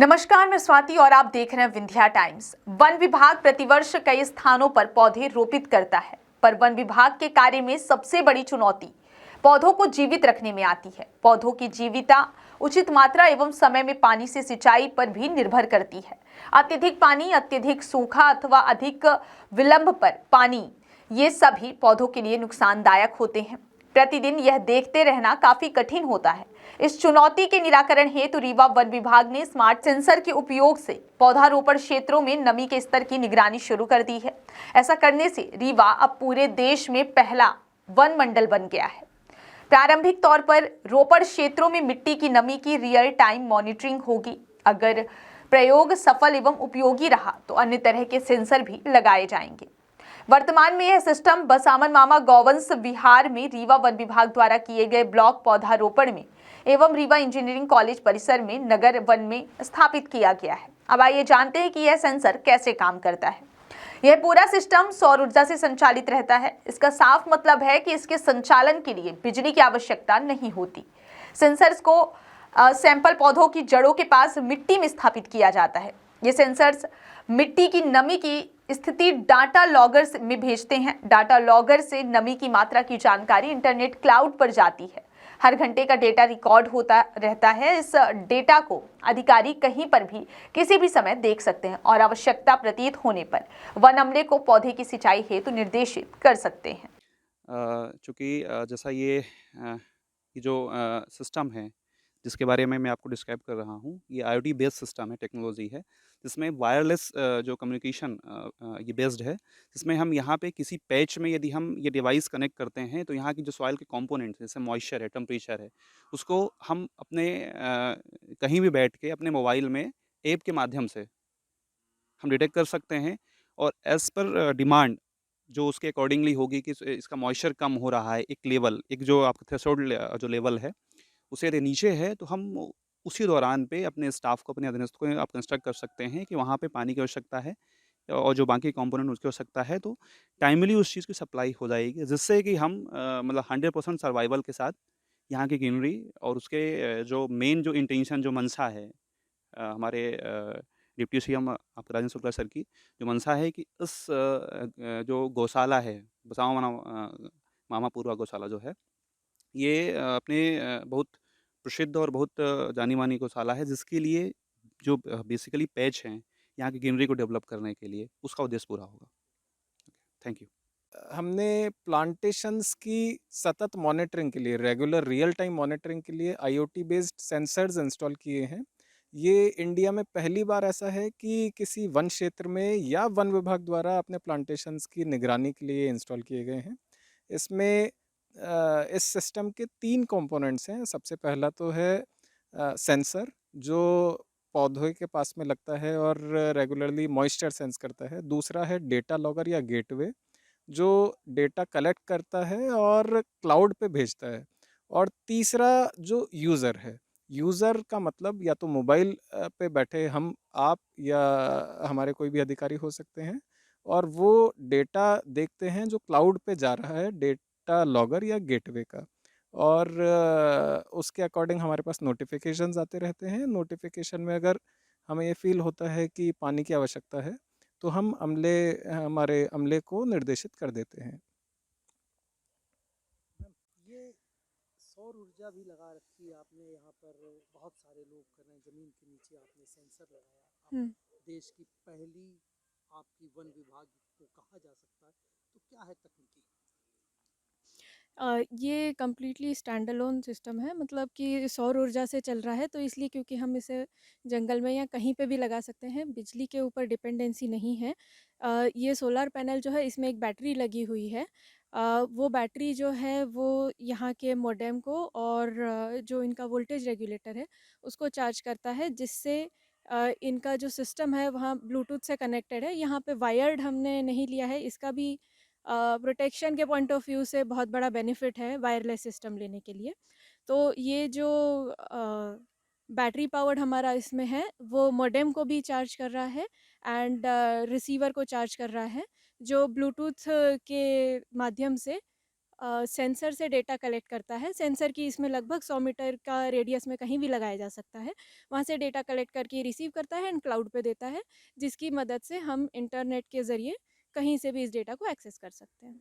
नमस्कार, मैं स्वाति और आप देख रहे हैं विंध्या टाइम्स। वन विभाग प्रतिवर्ष कई स्थानों पर पौधे रोपित करता है, पर वन विभाग के कार्य में सबसे बड़ी चुनौती पौधों को जीवित रखने में आती है। पौधों की जीविता उचित मात्रा एवं समय में पानी से सिंचाई पर भी निर्भर करती है। अत्यधिक पानी, अत्यधिक सूखा अथवा अधिक विलंब पर पानी, ये सभी पौधों के लिए नुकसानदायक होते हैं। प्रतिदिन यह देखते रहना काफी कठिन होता है। इस चुनौती के निराकरण हेतु रीवा वन विभाग ने स्मार्ट सेंसर के उपयोग से पौधारोपण क्षेत्रों में नमी के स्तर की निगरानी शुरू कर दी है। ऐसा करने से रीवा अब पूरे देश में पहला वन मंडल बन गया है। प्रारंभिक तौर पर रोपण क्षेत्रों में मिट्टी की नमी की रियल टाइम मॉनिटरिंग होगी। अगर प्रयोग सफल एवं उपयोगी रहा तो अन्य तरह के सेंसर भी लगाए जाएंगे। वर्तमान में यह सिस्टम बसामन मामा गौवंश विहार में रीवा वन विभाग द्वारा किए गए ब्लॉक पौधारोपण में एवं रीवा इंजीनियरिंग कॉलेज परिसर में नगर वन में स्थापित किया गया है। अब आइए जानते हैं कि यह सेंसर कैसे काम करता है। यह पूरा सिस्टम सौर ऊर्जा से संचालित रहता है। इसका साफ मतलब है कि इसके संचालन के लिए बिजली की आवश्यकता नहीं होती। सेंसर्स को सैंपल पौधों की जड़ों के पास मिट्टी में स्थापित किया जाता है। ये सेंसर्स मिट्टी की नमी की स्थिति डाटा लॉगर में भेजते हैं। डाटा लॉगर से नमी की मात्रा की जानकारी इंटरनेट क्लाउड पर जाती है। हर घंटे का डेटा रिकॉर्ड होता रहता है। इस डेटा को अधिकारी कहीं पर भी किसी भी समय देख सकते हैं और आवश्यकता प्रतीत होने पर वन अमले को पौधे की सिंचाई हेतु निर्देशित कर सकते हैं। चूँकि जैसा ये जो सिस्टम है जिसके बारे में मैं आपको डिस्क्राइब कर रहा हूँ, ये IoT बेस्ड सिस्टम है, टेक्नोलॉजी है, जिसमें वायरलेस जो कम्युनिकेशन ये बेस्ड है, जिसमें हम यहाँ पे किसी पैच में यदि हम ये डिवाइस कनेक्ट करते हैं, तो यहाँ की जो सॉइल के कंपोनेंट्स जैसे मॉइस्चर है, टेम्परेचर है, उसको हम अपने कहीं भी बैठ के अपने मोबाइल में ऐप के माध्यम से हम डिटेक्ट कर सकते हैं और एज़ पर डिमांड जो उसके अकॉर्डिंगली होगी कि इसका मॉइस्चर कम हो रहा है, एक लेवल, एक जो आपका थ्रेशोल्ड जो लेवल है, उससे यदि नीचे है, तो हम उसी दौरान पे अपने स्टाफ को, अपने अधीनस्थ को आप इंस्ट्रक्ट कर सकते हैं कि वहाँ पे पानी की आवश्यकता है और जो बाकी कंपोनेंट उसकी आवश्यकता है, तो टाइमली उस चीज़ की सप्लाई हो जाएगी, जिससे कि हम मतलब 100% सर्वाइवल के साथ यहाँ की ग्रीनरी और उसके जो मेन जो इंटेंशन, जो मंशा है हमारे डिप्टी सीएम आपके राजेंद्र शुक्ला सर की जो मंशा है कि इस जो गौशाला है, बसावा मामा पूर्वा गौशाला जो है, ये अपने बहुत प्रसिद्ध और बहुत जानी-मानी गौशाला है, जिसके लिए जो बेसिकली पैच हैं, यहाँ की ग्रीनरी को डेवलप करने के लिए, उसका उद्देश्य पूरा होगा। Thank you. हमने प्लांटेशंस की सतत मॉनिटरिंग के लिए, रेगुलर रियल टाइम मॉनिटरिंग के लिए IoT बेस्ड सेंसर्स इंस्टॉल किए हैं। ये इंडिया में पहली बार ऐसा है कि किसी वन क्षेत्र में या वन विभाग द्वारा अपने प्लांटेशंस की निगरानी के लिए इंस्टॉल किए गए हैं। इसमें इस सिस्टम के 3 कंपोनेंट्स हैं। सबसे पहला तो है सेंसर, जो पौधे के पास में लगता है और रेगुलरली मॉइस्चर सेंस करता है। दूसरा है डेटा लॉगर या गेटवे, जो डेटा कलेक्ट करता है और क्लाउड पे भेजता है। और तीसरा जो यूज़र है, यूज़र का मतलब या तो मोबाइल पे बैठे हम, आप या हमारे कोई भी अधिकारी हो सकते हैं, और वो डेटा देखते हैं जो क्लाउड पे जा रहा है, डेटा लॉगर या गेटवे का। और उसके अकॉर्डिंग हमारे पास नोटिफिकेशंस आते रहते हैं। नोटिफिकेशन में अगर हमें ये फ़ील होता है कि पानी की आवश्यकता है, तो हम हमारे अमले को निर्देशित कर देते हैं। ये सौर ऊर्जा भी लगा रखी है आपने, यहाँ पर बहुत सारे लोग कर रहे हैं, जमीन के नीचे आपने सेंसर लगाया। आप देश की पहली आपकी वन विभाग को कहा जा सकता है, तो क्या है तकनीकी? ये कम्प्लीटली स्टैंड अलोन सिस्टम है, मतलब कि सौर ऊर्जा से चल रहा है, तो इसलिए क्योंकि हम इसे जंगल में या कहीं पे भी लगा सकते हैं, बिजली के ऊपर डिपेंडेंसी नहीं है। ये सोलर पैनल जो है, इसमें एक बैटरी लगी हुई है। वो बैटरी जो है वो यहाँ के मॉडेम को और जो इनका वोल्टेज रेगुलेटर है उसको चार्ज करता है, जिससे इनका जो सिस्टम है वहाँ ब्लूटूथ से कनेक्टेड है। यहाँ पे वायर्ड हमने नहीं लिया है, इसका भी प्रोटेक्शन के पॉइंट ऑफ व्यू से बहुत बड़ा बेनिफिट है वायरलेस सिस्टम लेने के लिए। तो ये जो बैटरी पावर्ड हमारा इसमें है, वो मॉडेम को भी चार्ज कर रहा है एंड रिसीवर को चार्ज कर रहा है, जो ब्लूटूथ के माध्यम से सेंसर से डेटा कलेक्ट करता है। सेंसर की इसमें लगभग 100 मीटर का रेडियस में कहीं भी लगाया जा सकता है। वहाँ से डेटा कलेक्ट करके रिसीव करता है एंड क्लाउड पे देता है, जिसकी मदद से हम इंटरनेट के ज़रिए कहीं से भी इस डेटा को एक्सेस कर सकते हैं।